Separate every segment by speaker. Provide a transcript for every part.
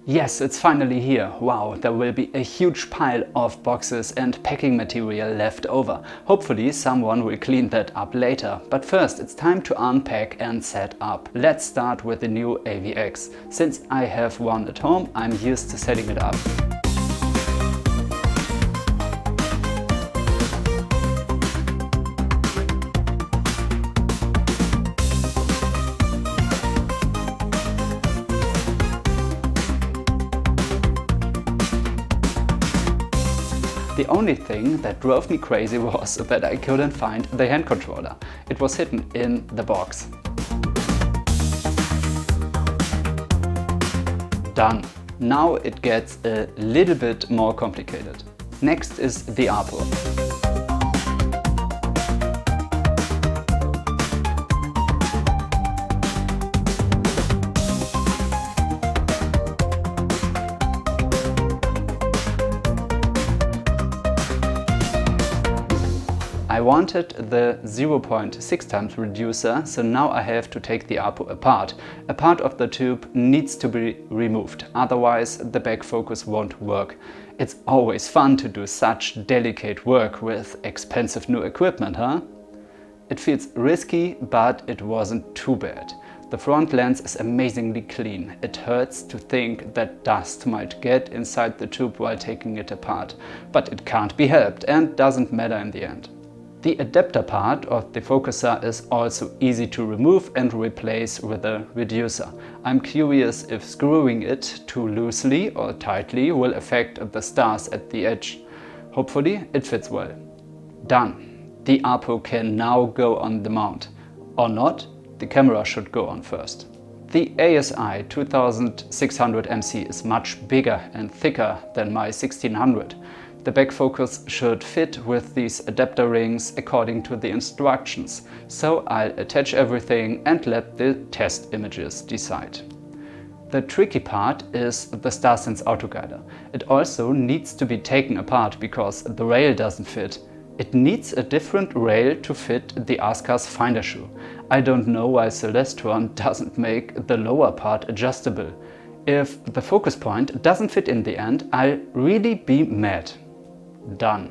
Speaker 1: Yes, it's finally here. Wow, there will be a huge pile of boxes and packing material left over. Hopefully someone will clean that up later. But first it's time to unpack and set up. Let's start with the new AVX. Since I have one at home, I'm used to setting it up. The only thing that drove me crazy was that I couldn't find the hand controller. It was hidden in the box. Done. Now it gets a little bit more complicated. Next is the APO. I wanted the 0.6 times reducer, so now I have to take the APO apart. A part of the tube needs to be removed, otherwise the back focus won't work. It's always fun to do such delicate work with expensive new equipment, huh? It feels risky, but it wasn't too bad. The front lens is amazingly clean. It hurts to think that dust might get inside the tube while taking it apart, but it can't be helped and doesn't matter in the end. The adapter part of the focuser is also easy to remove and replace with a reducer. I'm curious if screwing it too loosely or tightly will affect the stars at the edge. Hopefully it fits well. Done. The APO can now go on the mount. Or not, the camera should go on first. The ASI 2600 MC is much bigger and thicker than my 1600. The back focus should fit with these adapter rings according to the instructions, so I'll attach everything and let the test images decide. The tricky part is the StarSense autoguider. It also needs to be taken apart because the rail doesn't fit. It needs a different rail to fit the Askar's finder shoe. I don't know why Celestron doesn't make the lower part adjustable. If the focus point doesn't fit in the end, I'll really be mad. Done.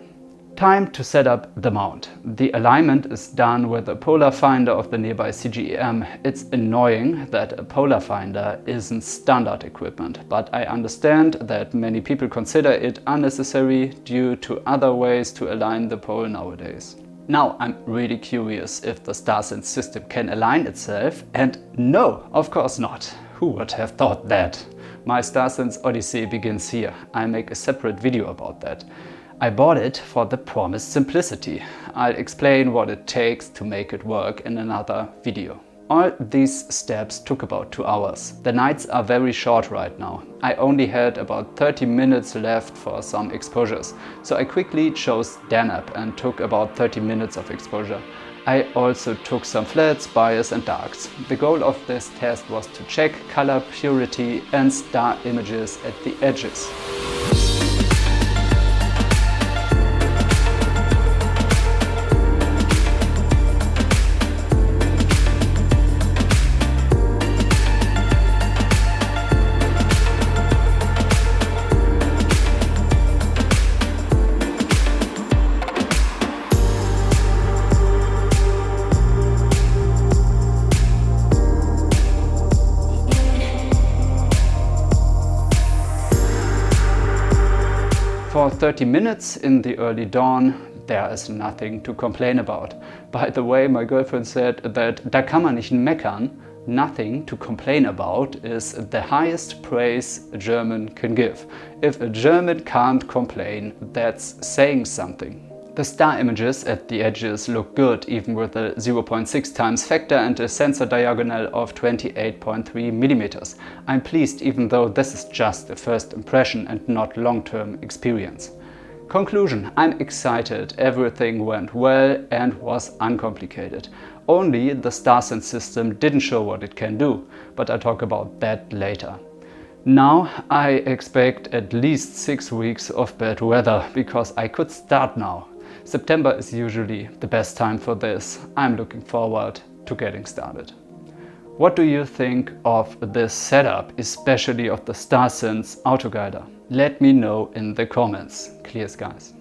Speaker 1: Time to set up the mount. The alignment is done with a polar finder of the nearby CGEM. It's annoying that a polar finder isn't standard equipment, but I understand that many people consider it unnecessary due to other ways to align the pole nowadays. Now I'm really curious if the StarSense system can align itself, and no, of course not. Who would have thought that? My StarSense Odyssey begins here. I'll make a separate video about that. I bought it for the promised simplicity. I'll explain what it takes to make it work in another video. All these steps took about 2 hours. The nights are very short right now. I only had about 30 minutes left for some exposures, so I quickly chose Danab and took about 30 minutes of exposure. I also took some flats, bias and darks. The goal of this test was to check color purity and star images at the edges. For 30 minutes in the early dawn, there is nothing to complain about. By the way, my girlfriend said that da kann man nicht meckern. Nothing to complain about is the highest praise a German can give. If a German can't complain, that's saying something. The star images at the edges look good, even with a 0.6 times factor and a sensor diagonal of 28.3 mm. I'm pleased, even though this is just a first impression and not long-term experience. Conclusion: I'm excited, everything went well and was uncomplicated. Only the StarSense system didn't show what it can do, but I'll talk about that later. Now I expect at least 6 weeks of bad weather, because I could start now. September is usually the best time for this. I'm looking forward to getting started. What do you think of this setup, especially of the StarSense autoguider? Let me know in the comments. Clear skies.